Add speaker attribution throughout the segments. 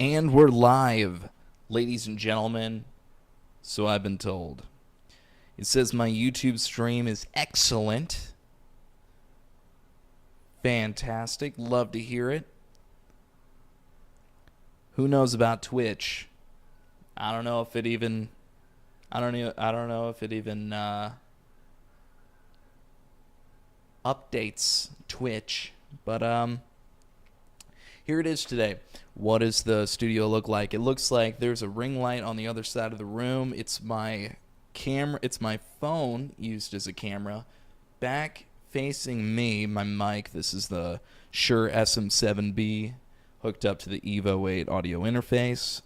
Speaker 1: And we're live, ladies and gentlemen, so I've been told. It says my YouTube stream is excellent. Fantastic. Love to hear it. Who knows about Twitch? I don't know if it even updates Twitch, but here it is today. What does the studio look like? It looks like there's a ring light on the other side of the room. It's my camera. It's my phone used as a camera. Back facing me, my mic. This is the Shure SM7B hooked up to the Evo 8 audio interface.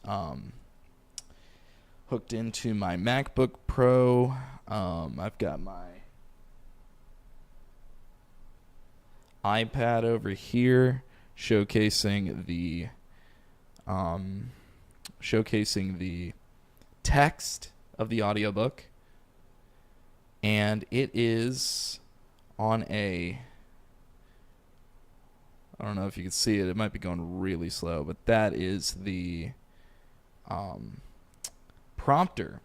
Speaker 1: Hooked into my MacBook Pro. I've got my iPad over here showcasing the text of the audiobook, and it is on I don't know if you can see it. It might be going really slow, but that is the prompter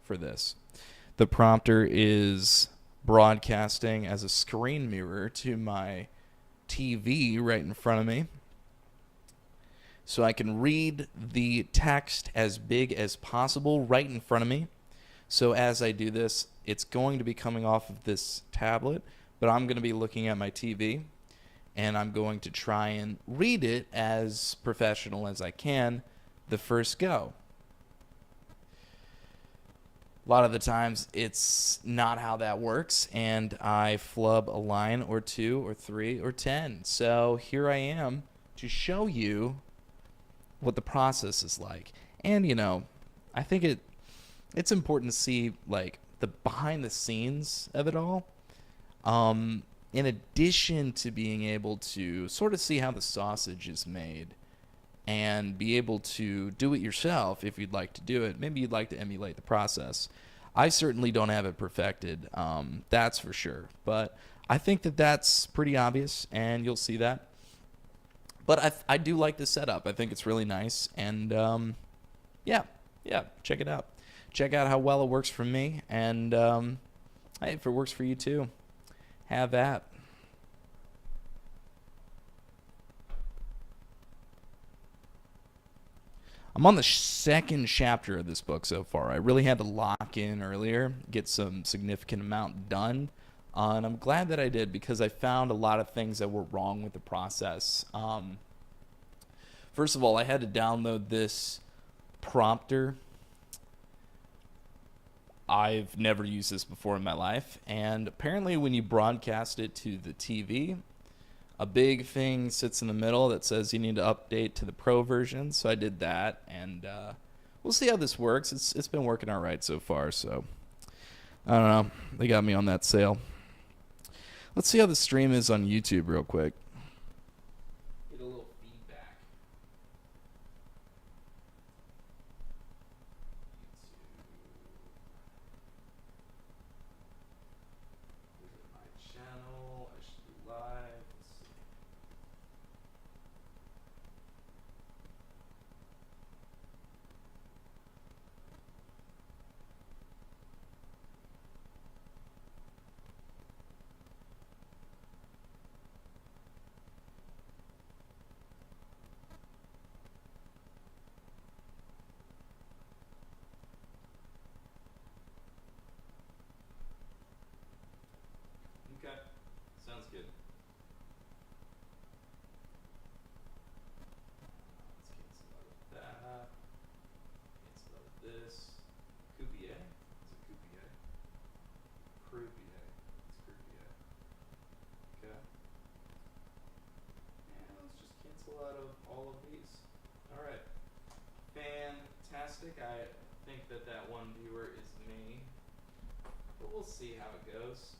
Speaker 1: for this. The prompter is broadcasting as a screen mirror to my TV right in front of me, so I can read the text as big as possible right in front of me. So as I do this, it's going to be coming off of this tablet, but I'm going to be looking at my TV, and I'm going to try and read it as professional as I can the first go. A lot of the times it's not how that works, and I flub a line or two or three or 10. So here I am to show you what the process is like. And, I think it's important to see, like, the behind the scenes of it all. In addition to being able to sort of see how the sausage is made and be able to do it yourself if you'd like to do it. Maybe you'd like to emulate the process. I certainly don't have it perfected, that's for sure. But I think that that's pretty obvious, and you'll see that. But I do like the setup. I think it's really nice. And, yeah, check it out. Check out how well it works for me. And, hey, if it works for you too, have that. I'm on the second chapter of this book so far. I really had to lock in earlier, get some significant amount done. And I'm glad that I did, because I found a lot of things that were wrong with the process. First of all, I had to download this prompter. I've never used this before in my life. And apparently when you broadcast it to the TV, a big thing sits in the middle that says you need to update to the pro version. So I did that, and we'll see how this works. It's been working all right so far. So I don't know. They got me on that sale. Let's see how the stream is on YouTube real quick. Get a little feedback. YouTube. My channel. I should be live. Let's see. Okay, sounds good. Let's cancel out of that. Cancel out of this. Coupier? Is it Coupier? Croupier. It's Croupier. Okay. And let's just cancel out of all of these. Alright. Fantastic. I think that one viewer is me. But we'll see how it goes.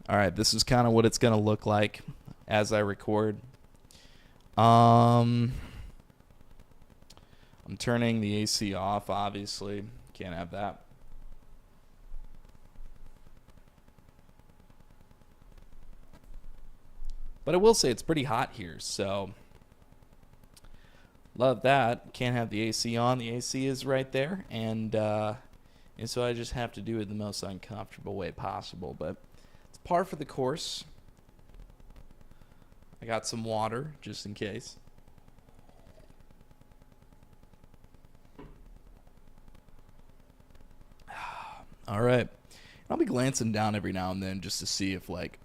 Speaker 1: All right, this is kind of what it's going to look like as I record. I'm turning the AC off, obviously. Can't have that. But I will say it's pretty hot here, so love that. Can't have the AC on. The AC is right there, and so I just have to do it the most uncomfortable way possible. But it's par for the course. I got some water just in case. All right. I'll be glancing down every now and then just to see if like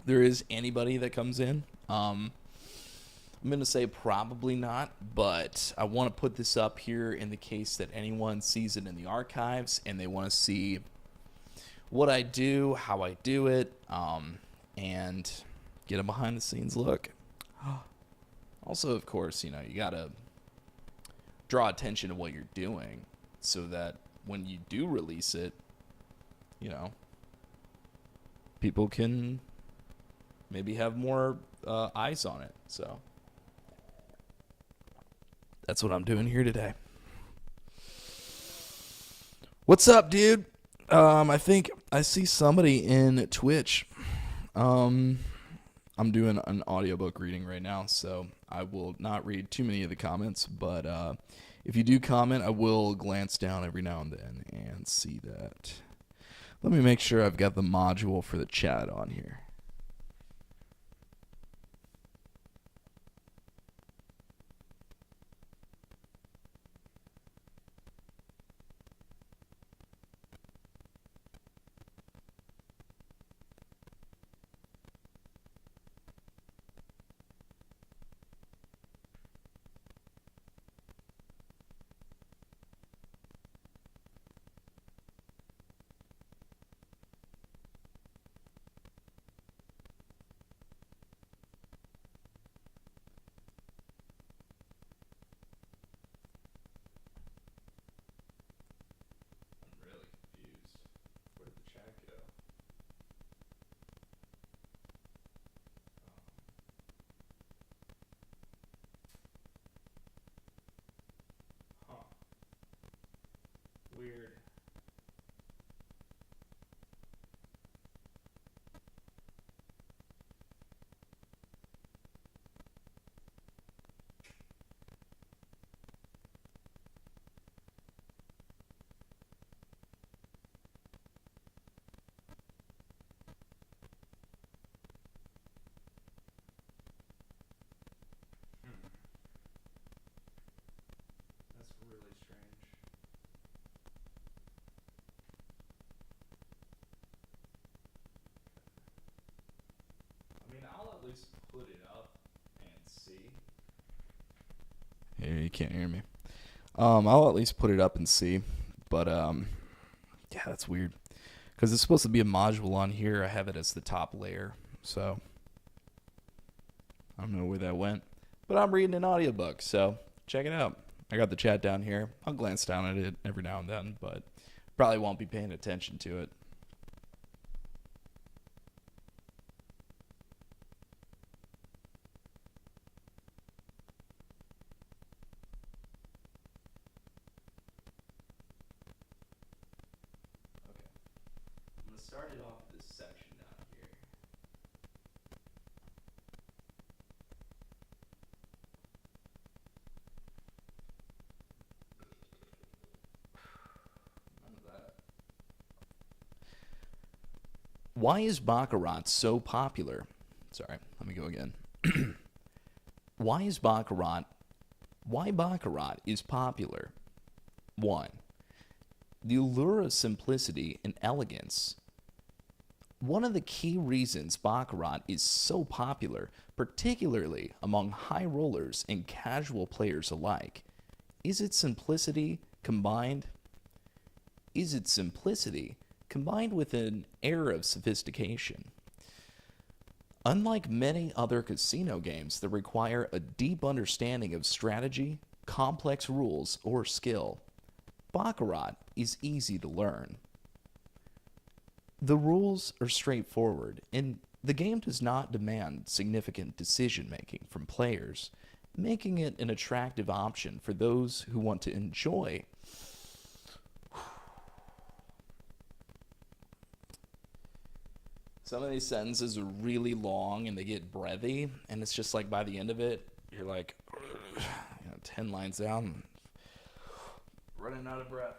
Speaker 1: there is anybody that comes in. I'm going to say probably not, but I want to put this up here in the case that anyone sees it in the archives and they want to see what I do, how I do it, and get a behind the scenes look. Also, of course, you got to draw attention to what you're doing so that when you do release it, people can maybe have more eyes on it. So that's what I'm doing here today. What's up, dude? I think I see somebody in Twitch. I'm doing an audiobook reading right now, so I will not read too many of the comments, but if you do comment, I will glance down every now and then and see that. Let me make sure I've got the module for the chat on here. Weird. That's really strange. I mean, I'll at least put it up and see. Hey, you can't hear me. I'll at least put it up and see. But, yeah, that's weird. Because it's supposed to be a module on here. I have it as the top layer. So, I don't know where that went. But I'm reading an audiobook, so check it out. I got the chat down here. I'll glance down at it every now and then, but probably won't be paying attention to it. Okay. I'm going to start it off with this section down here. None of that. Why is Baccarat so popular? Sorry, let me go again. Why Baccarat is popular? 1. The allure of simplicity and elegance. One of the key reasons Baccarat is so popular, particularly among high rollers and casual players alike, is its simplicity combined with an air of sophistication. Unlike many other casino games that require a deep understanding of strategy, complex rules, or skill, Baccarat is easy to learn. The rules are straightforward, and the game does not demand significant decision-making from players, making it an attractive option for those who want to enjoy Some of these sentences are really long and they get breathy, and it's just like by the end of it, you're like 10 lines down, running out of breath.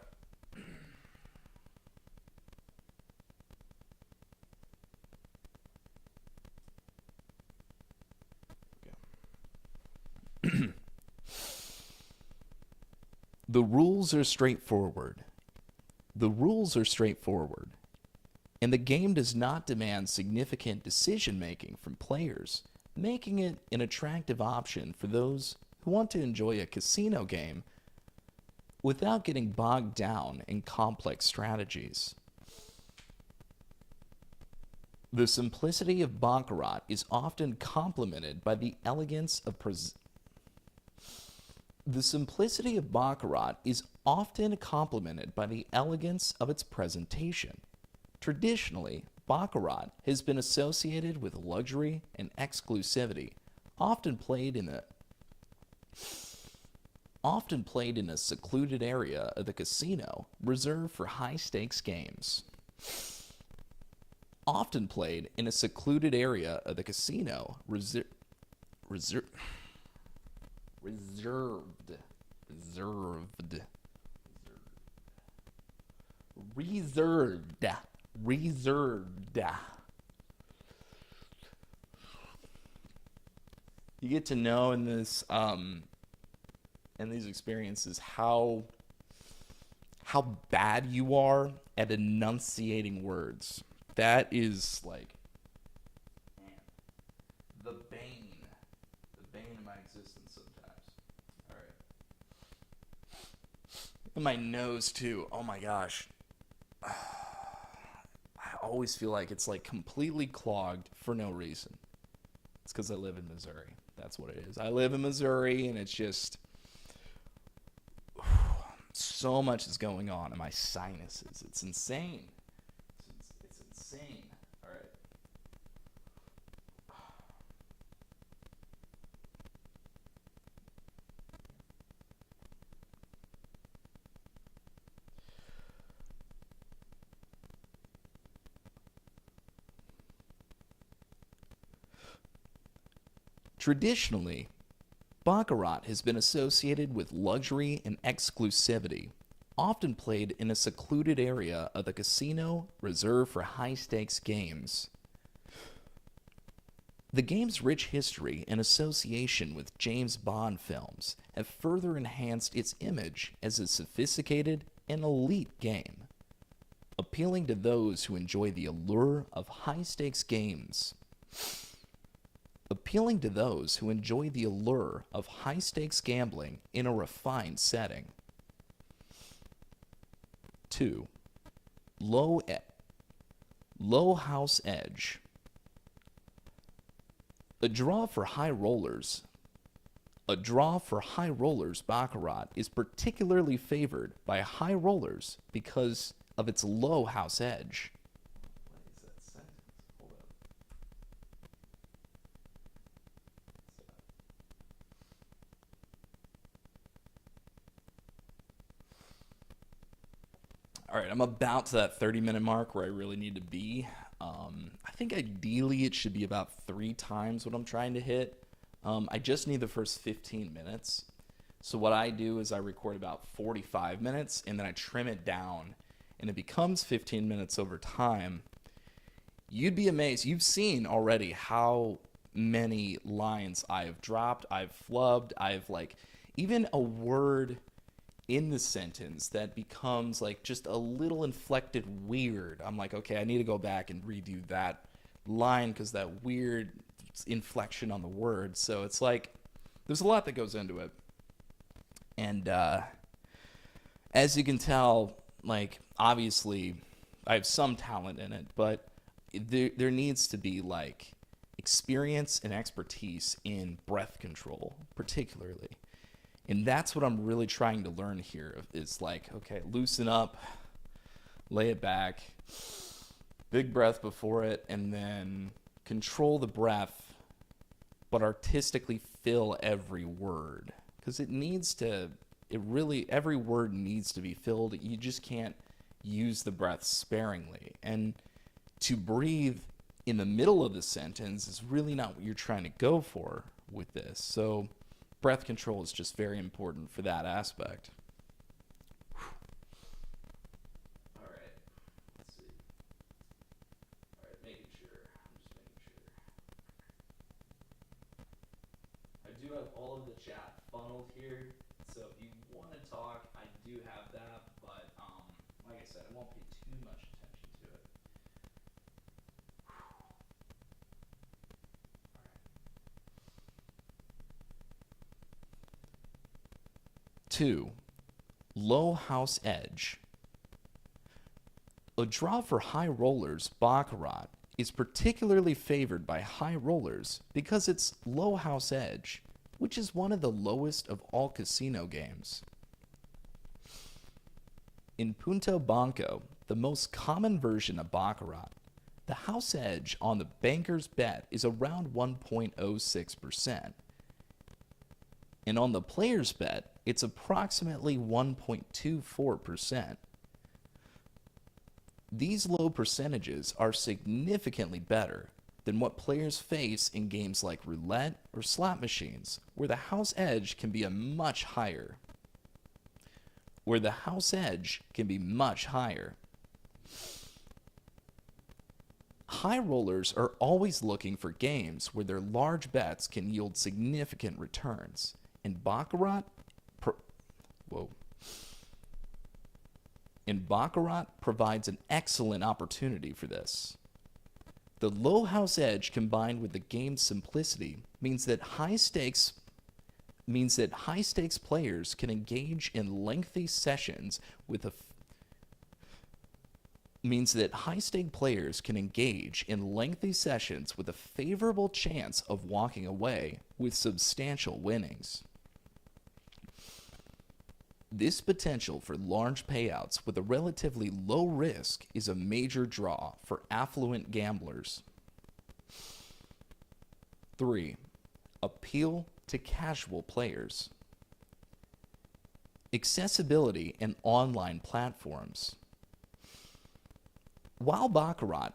Speaker 1: The rules are straightforward. The rules are straightforward, and the game does not demand significant decision making from players, making it an attractive option for those who want to enjoy a casino game without getting bogged down in complex strategies. The simplicity of Baccarat is often complemented by the elegance of The simplicity of Baccarat is often complemented by the elegance of its presentation. Traditionally, Baccarat has been associated with luxury and exclusivity, often played in a secluded area of the casino reserved for high-stakes games. Often played in a secluded area of the casino reserved. You get to know in this in these experiences how bad you are at enunciating words. That is like, man, the bane of my existence sometimes. All right. And my nose too. Oh my gosh. I always feel like it's like completely clogged for no reason. It's because I live in Missouri. That's what it is. I live in Missouri, and it's just so much is going on in my sinuses. It's insane. It's insane. All right. Traditionally, Baccarat has been associated with luxury and exclusivity, often played in a secluded area of the casino reserved for high-stakes games. The game's rich history and association with James Bond films have further enhanced its image as a sophisticated and elite game, appealing to those who enjoy the allure of high-stakes games. Appealing to those who enjoy the allure of high-stakes gambling in a refined setting. 2. Low house edge. A draw for high rollers, Baccarat is particularly favored by high rollers because of its low house edge. What is that sentence? Hold up. All right, I'm about to that 30-minute mark where I really need to be. I think ideally it should be about 3 times what I'm trying to hit. I just need the first 15 minutes. So what I do is I record about 45 minutes, and then I trim it down, and it becomes 15 minutes over time. You'd be amazed. You've seen already how many lines I've dropped, I've flubbed, I've like, even a word in the sentence that becomes like just a little inflected weird. I'm like, okay, I need to go back and redo that line because that weird inflection on the word. So it's like there's a lot that goes into it. And as you can tell, like obviously I have some talent in it, but there needs to be like experience and expertise in breath control, particularly. And that's what I'm really trying to learn here is like, okay, loosen up, lay it back, big breath before it, and then control the breath, but artistically fill every word. Because every word needs to be filled. You just can't use the breath sparingly. And to breathe in the middle of the sentence is really not what you're trying to go for with this. So breath control is just very important for that aspect. All right. Let's see. All right, making sure. I'm just making sure. I do have all of the chat funneled here, so if you want to talk, I do have that, but like I said, I won't pay too much attention to it. All right. 2. Low house edge. A draw for high rollers, Baccarat, is particularly favored by high rollers because it's low house edge, which is one of the lowest of all casino games. In Punto Banco, the most common version of Baccarat, the house edge on the banker's bet is around 1.06%. And on the player's bet, it's approximately 1.24%. These low percentages are significantly better than what players face in games like roulette or slot machines, where the house edge can be much higher. High rollers are always looking for games where their large bets can yield significant returns, and Baccarat provides an excellent opportunity for this. The low house edge combined with the game's simplicity means that high stakes players can engage in lengthy sessions with a favorable chance of walking away with substantial winnings. This potential for large payouts with a relatively low risk is a major draw for affluent gamblers. 3. Appeal to casual players. Accessibility and online platforms. While Baccarat's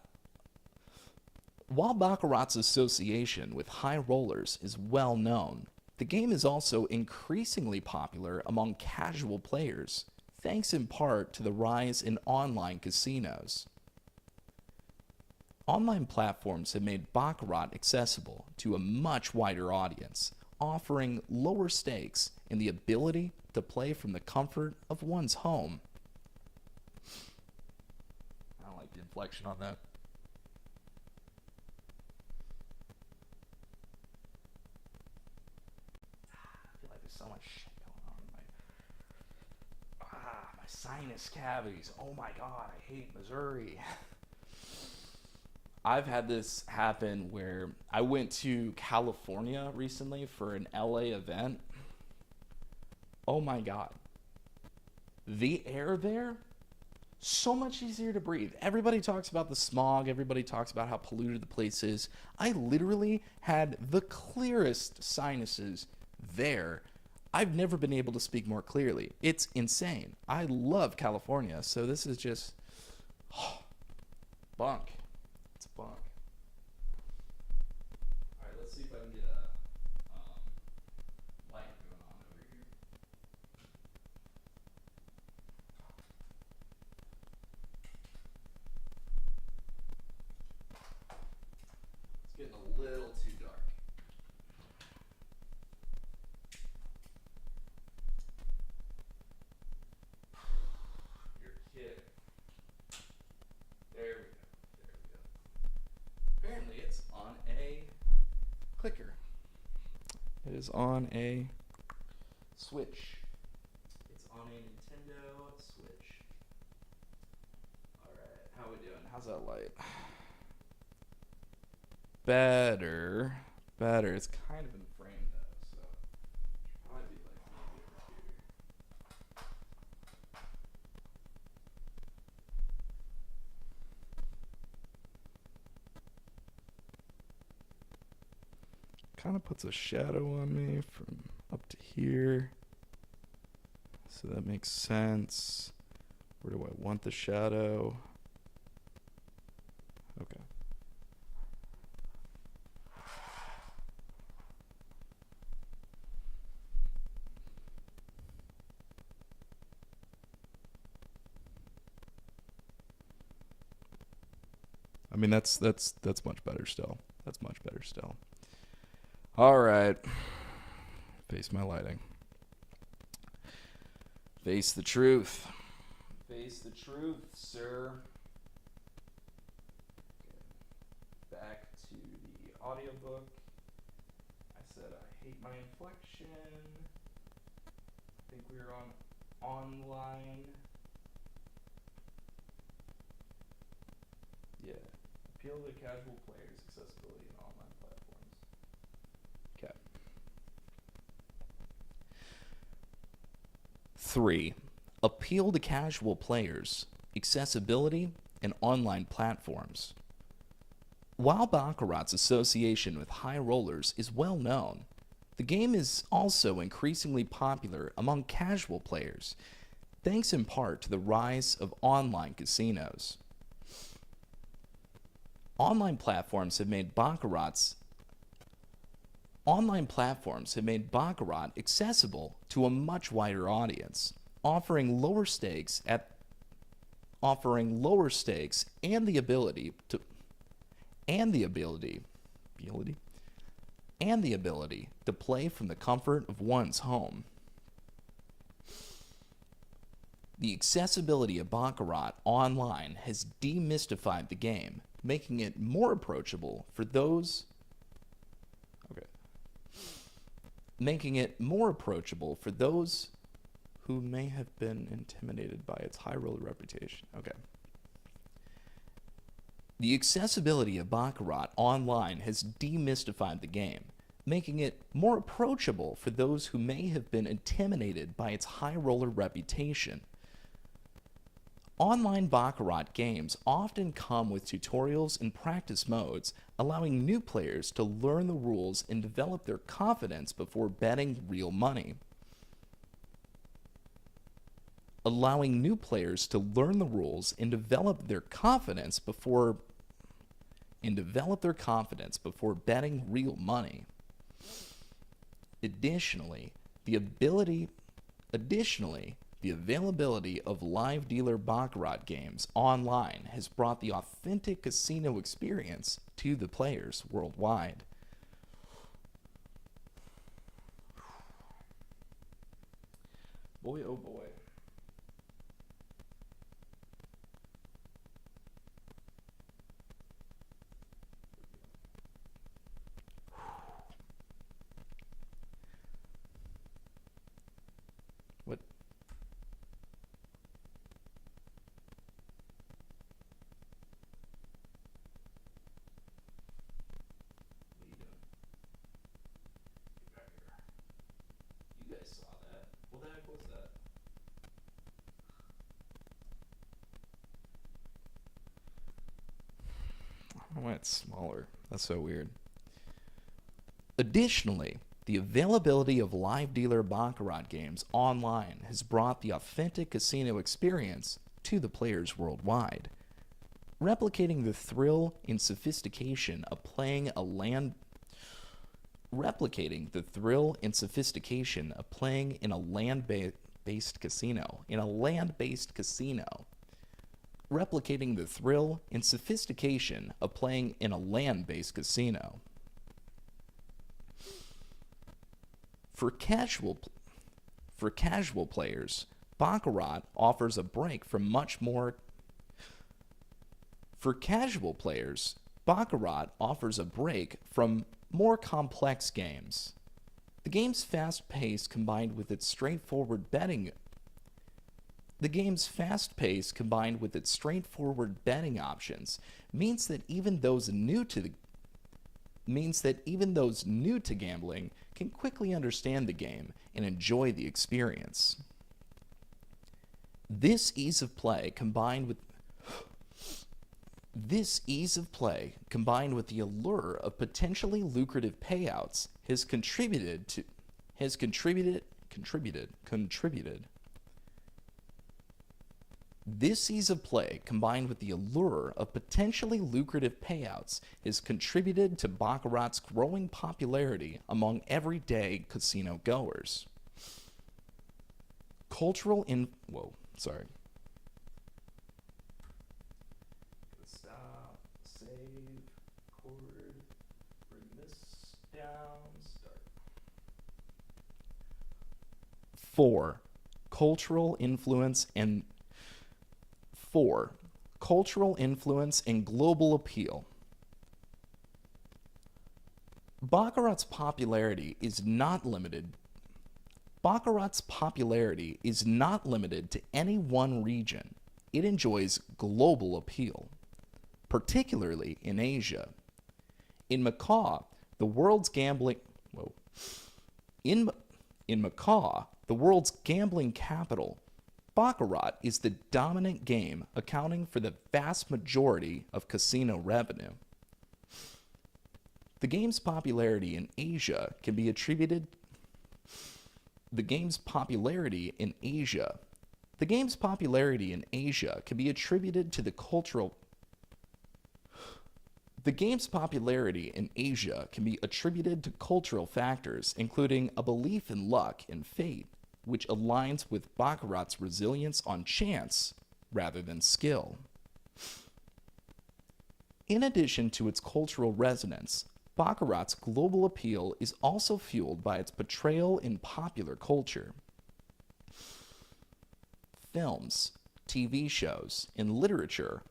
Speaker 1: association with high rollers is well known, the game is also increasingly popular among casual players, thanks in part to the rise in online casinos. Online platforms have made Baccarat accessible to a much wider audience, offering lower stakes and the ability to play from the comfort of one's home. I don't like the inflection on that. So much shit going on in my sinus cavities. Oh my god, I hate Missouri. I've had this happen where I went to California recently for an LA event. Oh my god. The air there, so much easier to breathe. Everybody talks about the smog, everybody talks about how polluted the place is. I literally had the clearest sinuses there. I've never been able to speak more clearly. It's insane. I love California, so this is just bunk. It's bunk. All right, let's see if I can get a light going on over here. It's getting a little too dark. It is on a Switch. It's on a Nintendo Switch. Alright, how we doing? How's that light? Better. It's kind of in frame though, so probably be like maybe over here. Kind of puts a shadow on me from up to here. So that makes sense. Where do I want the shadow? Okay. I mean, that's much better still. That's much better still. All right. Face my lighting. Face the truth. Face the truth, sir. Okay. Back to the audiobook. I said I hate my inflection. I think we were on online. Yeah. Appeal to casual players, accessibility in online platforms. Okay. 3. Appeal to casual players, accessibility, and online platforms. While Baccarat's association with high rollers is well known, the game is also increasingly popular among casual players, thanks in part to the rise of online casinos. Online platforms have made Baccarat accessible to a much wider audience, offering lower stakes and the ability to play from the comfort of one's home. The accessibility of Baccarat online has demystified the game, making it more approachable for those who may have been intimidated by its high roller reputation. Okay. The accessibility of Baccarat online has demystified the game, making it more approachable for those who may have been intimidated by its high roller reputation. Online Baccarat games often come with tutorials and practice modes, allowing new players to learn the rules and develop their confidence before betting real money. Allowing new players to learn the rules and develop their confidence before betting real money. Additionally, the availability of live dealer Baccarat games online has brought the authentic casino experience to the players worldwide. Boy, oh boy. What? What are you doing? Get back here. You guys saw that. What the heck was that? I don't know why it's smaller. That's so weird. Additionally, the availability of live dealer Baccarat games online has brought the authentic casino experience to the players worldwide, replicating the thrill and sophistication of playing in a land-based casino. For casual players, Baccarat offers a break from much more. For casual players, Baccarat offers a break from more complex games. The game's fast pace combined with its straightforward betting options means that even those new to gambling can quickly understand the game and enjoy the experience. This ease of play combined with the allure of potentially lucrative payouts has contributed This ease of play, combined with the allure of potentially lucrative payouts, has contributed to Baccarat's growing popularity among everyday casino goers. Stop. Save. Start. 4. Cultural influence and 4. Cultural influence and global appeal. Baccarat's popularity is not limited to any one region. It enjoys global appeal, particularly in Asia. In Macau, the world's gambling capital, Baccarat is the dominant game, accounting for the vast majority of casino revenue. The game's popularity in Asia can be attributed to the cultural factors, including a belief in luck and fate, which aligns with Baccarat's resilience on chance rather than skill. In addition to its cultural resonance, Baccarat's global appeal is also fueled by its portrayal in popular culture. Films, TV shows, and literature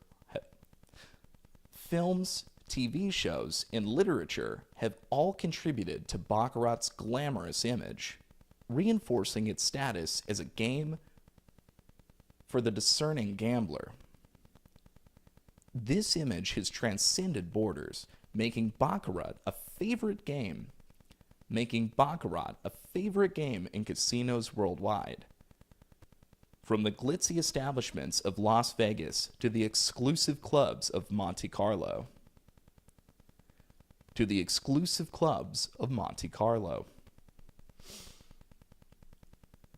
Speaker 1: have all contributed to Baccarat's glamorous image, reinforcing its status as a game for the discerning gambler. This image has transcended borders, making Baccarat a favorite game in casinos worldwide. From the glitzy establishments of Las Vegas to the exclusive clubs of Monte Carlo.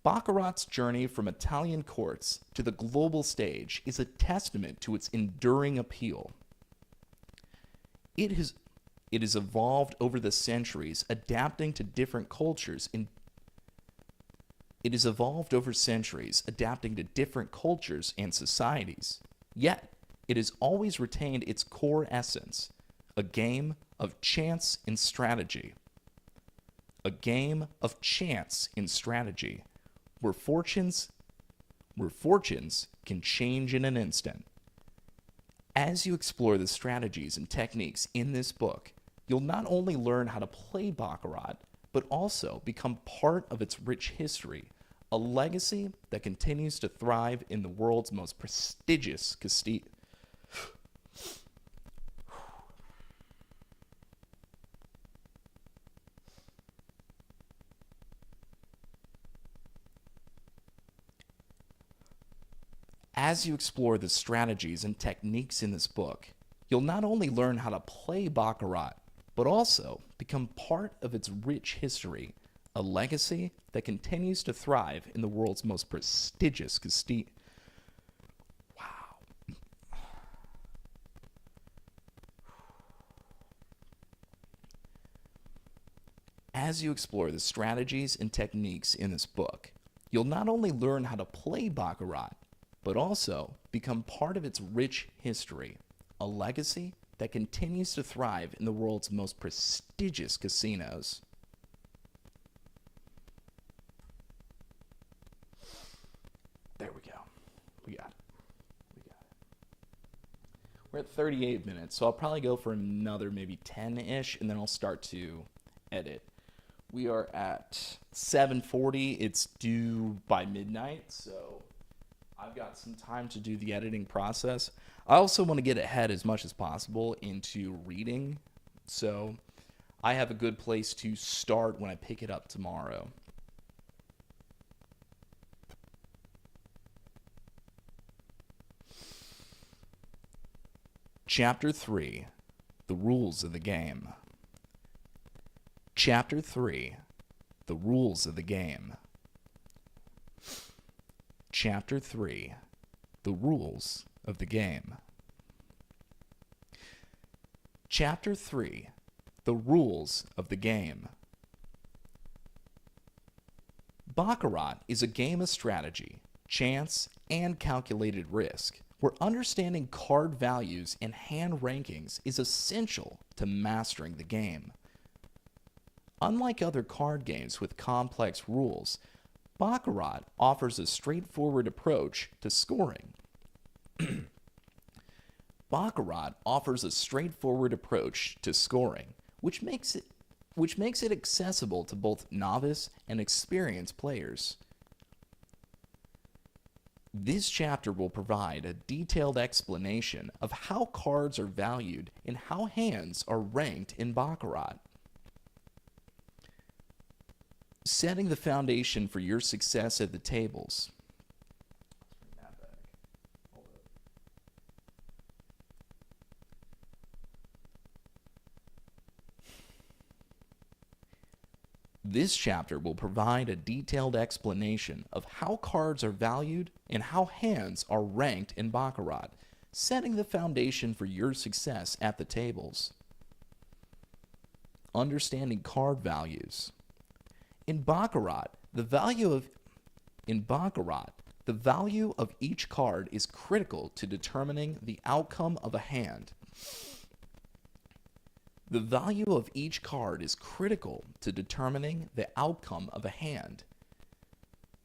Speaker 1: Baccarat's journey from Italian courts to the global stage is a testament to its enduring appeal. It has evolved over the centuries, adapting to different cultures and societies. Yet, it has always retained its core essence, a game of chance and strategy. Where fortunes can change in an instant. As you explore the strategies and techniques in this book, you'll not only learn how to play Baccarat, but also become part of its rich history, a legacy that continues to thrive in the world's most prestigious casino. As you explore the strategies and techniques in this book, you'll not only learn how to play Baccarat, but also become part of its rich history, a legacy that continues to thrive in the world's most prestigious casino. Wow. As you explore the strategies and techniques in this book, you'll not only learn how to play Baccarat, but also become part of its rich history, a legacy that continues to thrive in the world's most prestigious casinos. There we go. We got it. We're at 38 minutes, so I'll probably go for another maybe 10-ish, and then I'll start to edit. We are at 7:40. It's due by midnight, so I've got some time to do the editing process. I also want to get ahead as much as possible into reading, so I have a good place to start when I pick it up tomorrow. Chapter 3, The Rules of the Game. Chapter 3, The Rules of the Game. Chapter 3, The Rules of the Game. Chapter 3, The Rules of the Game. Baccarat is a game of strategy, chance, and calculated risk, where understanding card values and hand rankings is essential to mastering the game. Unlike other card games with complex rules, Baccarat offers a straightforward approach to scoring. Baccarat offers a straightforward approach to scoring, which makes it accessible to both novice and experienced players. This chapter will provide a detailed explanation of how cards are valued and how hands are ranked in Baccarat. Setting the foundation for your success at the tables. This chapter will provide a detailed explanation of how cards are valued and how hands are ranked in Baccarat, setting the foundation for your success at the tables. Understanding card values. In Baccarat, the value of each card is critical to determining the outcome of a hand. The value of each card is critical to determining the outcome of a hand.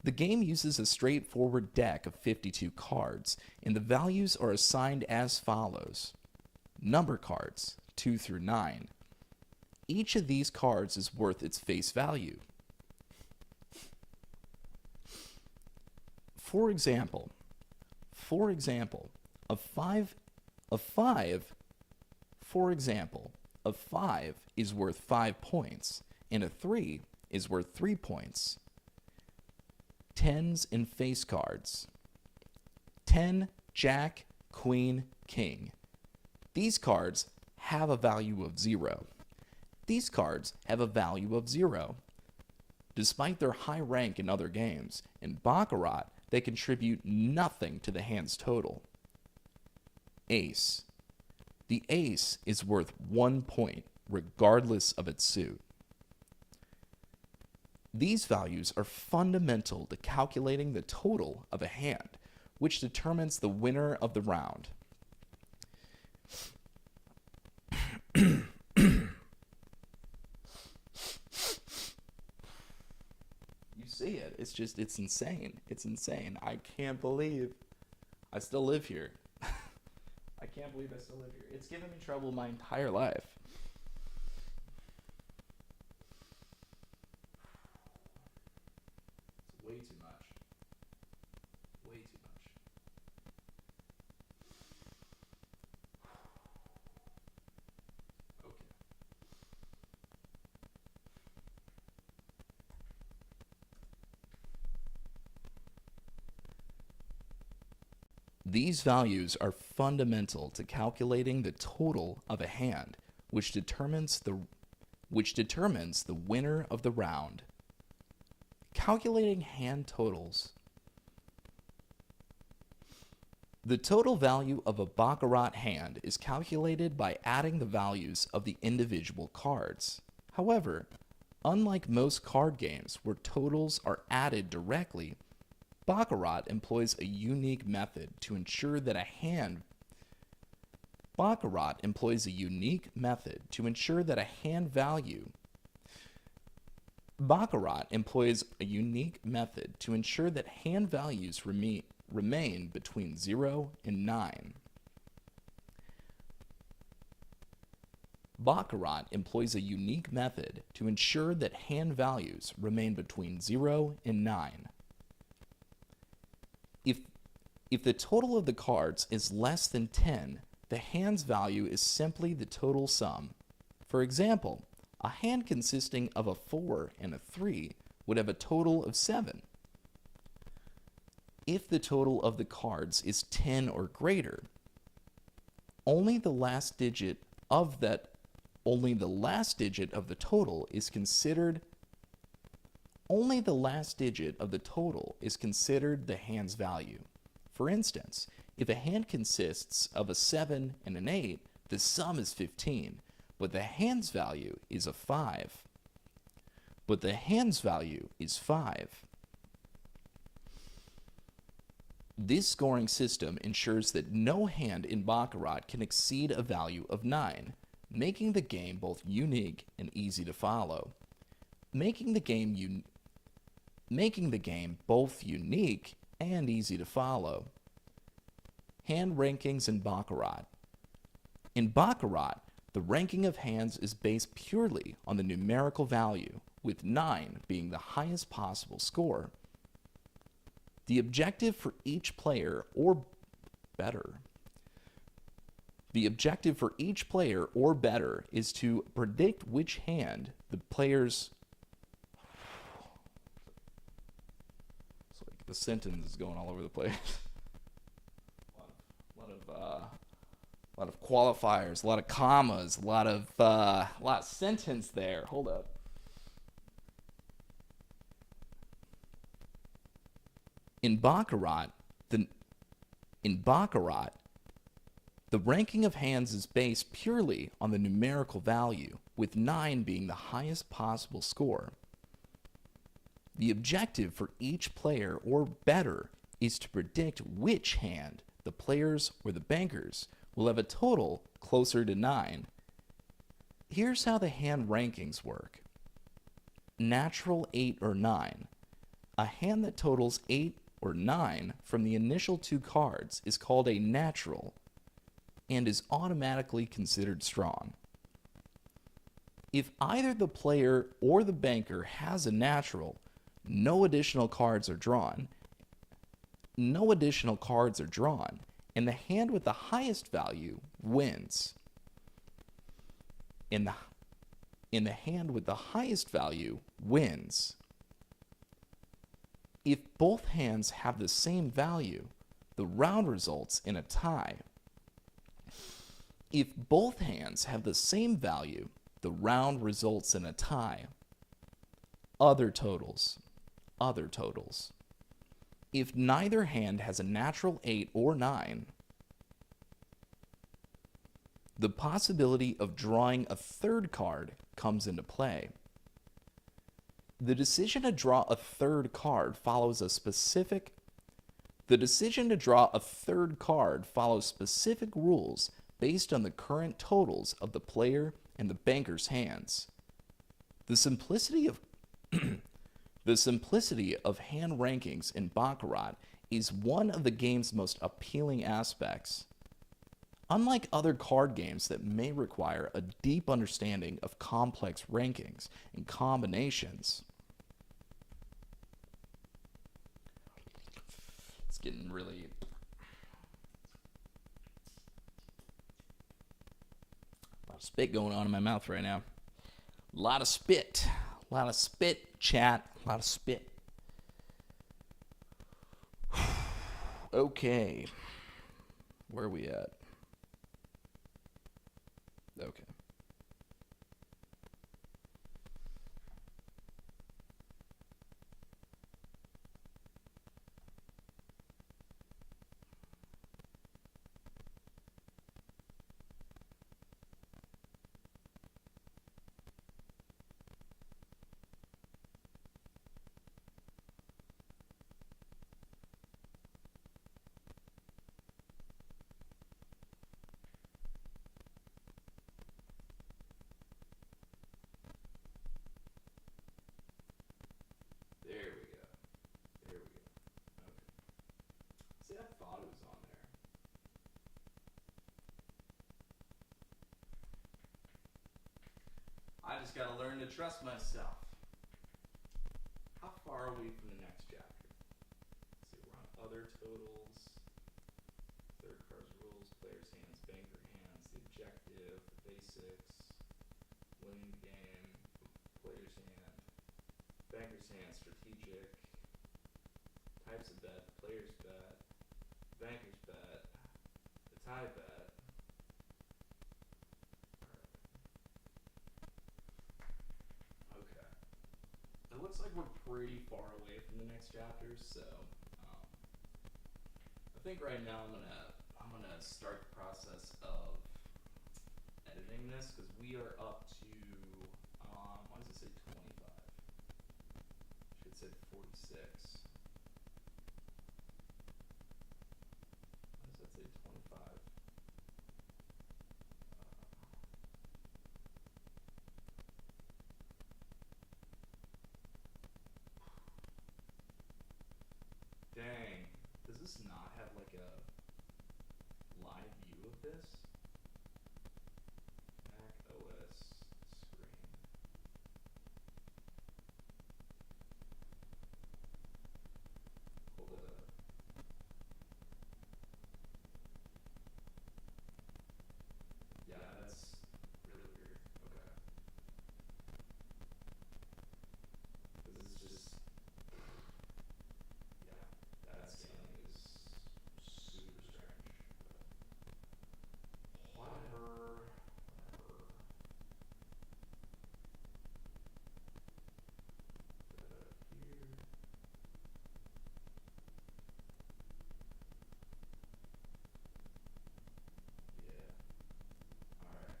Speaker 1: The game uses a straightforward deck of 52 cards, and the values are assigned as follows. Number cards, 2 through 9. Each of these cards is worth its face value. For example, a 5 is worth 5 points, and a 3 is worth 3 points. Tens and face cards. 10, Jack, Queen, King. These cards have a value of 0. These cards have a value of 0. Despite their high rank in other games, in Baccarat, they contribute nothing to the hand's total. Ace. The ace is worth 1 point, regardless of its suit. These values are fundamental to calculating the total of a hand, which determines the winner of the round. You see it. It's insane. It's insane. I can't believe I still live here. I can't believe I still live here. It's given me trouble my entire life. It's way too much. Way too much. Okay. These values are fundamental to calculating the total of a hand, which determines the winner of the round. Calculating hand totals. The total value of a Baccarat hand is calculated by adding the values of the individual cards. However, unlike most card games where totals are added directly, Baccarat employs a unique method to ensure that a hand value hand values remain between 0 and 9. Baccarat employs a unique method to ensure that hand values remain between 0 and 9. If the total of the cards is less than 10, the hand's value is simply the total sum. For example, a hand consisting of a 4 and a 3 would have a total of 7. If the total of the cards is 10 or greater, only the last digit of the total is considered the hand's value. For instance, if a hand consists of a 7 and an 8, the sum is 15, but the hand's value is 5. This scoring system ensures that no hand in Baccarat can exceed a value of 9, making the game both unique and easy to follow. making the game both unique and easy to follow. Hand rankings in Baccarat. In Baccarat, the ranking of hands is based purely on the numerical value, with 9 being the highest possible score. The objective for each player or better is to predict which hand the players. It's like the sentence is going all over the place. A lot of qualifiers, a lot of commas, a lot of sentence there. Hold up. In Baccarat, the ranking of hands is based purely on the numerical value, with 9 being the highest possible score. The objective for each player or better is to predict which hand the players or the bankers will have a total closer to 9. Here's how the hand rankings work. Natural 8 or 9. A hand that totals 8 or 9 from the initial 2 cards is called a natural and is automatically considered strong. If either the player or the banker has a natural, no additional cards are drawn, and the hand with the highest value wins. And the hand with the highest value wins. If both hands have the same value, the round results in a tie. If both hands have the same value, the round results in a tie. Other totals. If neither hand has a natural 8 or 9, the possibility of drawing a third card comes into play. The decision to draw a third card follows specific rules based on the current totals of the player and the banker's hands. The simplicity of hand rankings in Baccarat is one of the game's most appealing aspects. Unlike other card games that may require a deep understanding of complex rankings and combinations, it's getting really... a lot of spit going on in my mouth right now. A lot of spit, chat, a lot of spit. Okay. Where are we at? Okay. See, I thought it was on there. I just gotta learn to trust myself. How far are we from the next chapter? Let's see, we're on other totals, third cards rules, player's hands, banker hands, the objective, the basics, winning the game, player's hand, banker's hand, strategic, types of bet, player's bet, banker's bet, the tie bet. Okay. It looks like we're pretty far away from the next chapter, so I think right now I'm gonna start the process of editing this because we are up to why does it say 25? Should say 46. Why does that say 25? this not have like a live view of this? Mac OS screen. Hold it up. Yeah, that's really weird. Okay. This is just, yeah, that scaling is super strange. But whatever. Put it up here. Yeah. All right.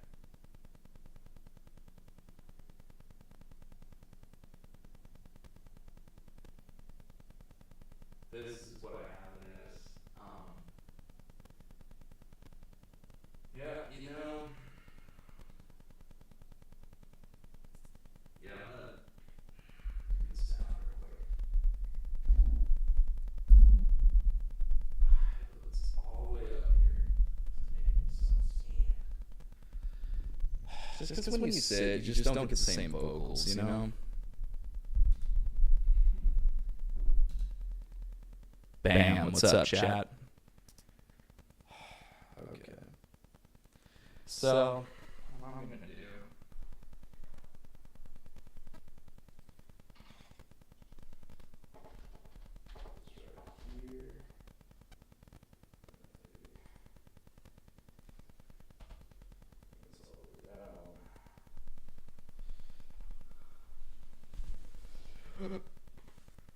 Speaker 1: This is what I have in this. Yeah, you know. Yeah, I'm gonna do the sound real quick. I put this all the way up here to make myself stand. Just because when you sit, you just don't get the same vocals, you know? Bam, what's up, chat? Okay. So, what I'm going to do.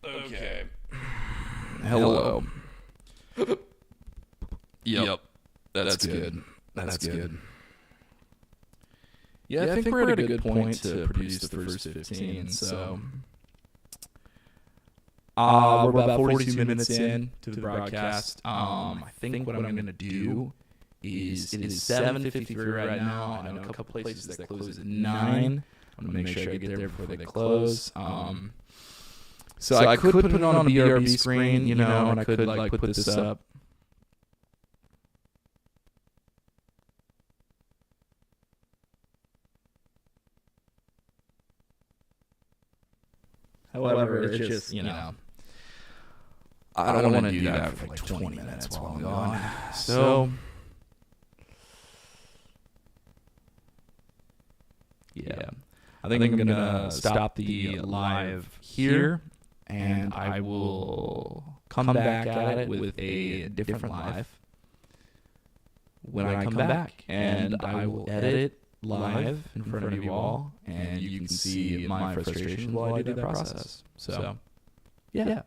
Speaker 1: Right here. Okay. Hello. Yep. That's good. That's good. Yeah, I think we're at a good point to produce the first 15. So, we're about 42 minutes in to the broadcast. I think what I'm going to do is, it is 7:53 right now. I know a couple places that close at 9. I'm going to make sure I get there before they close. So I could put it on a BRB screen, you know, and I could like put this up. However, it's just, you know, I don't want to do that for like 20 minutes while I'm gone. So, yeah. I think I'm going to stop the live here, and I will come back at it with a different live when I come back. And I will edit live in front of you all, and you can see my frustration while I do that process. So, yeah.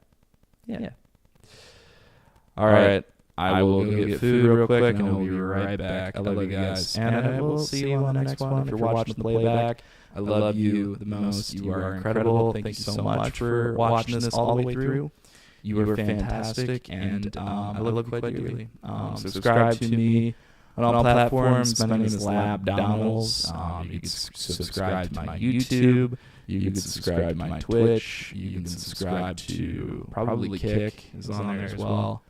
Speaker 1: All right. I will go get food real quick, and I'll be right back. I love you guys, and I will see you on the next one. If you're watching the playback, I love you the most. You are incredible. Thank you so much for watching this all the way through. You are fantastic, and I love you quite dearly. Subscribe to me on all platforms. My name is Lab Donalds. You can subscribe to my YouTube. You can subscribe to my Twitch. You can subscribe to probably Kick is on there as well.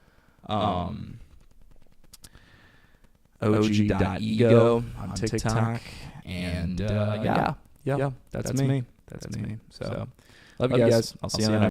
Speaker 1: OG.ego on TikTok. And yeah, that's me. So, love you guys. I'll see you on the next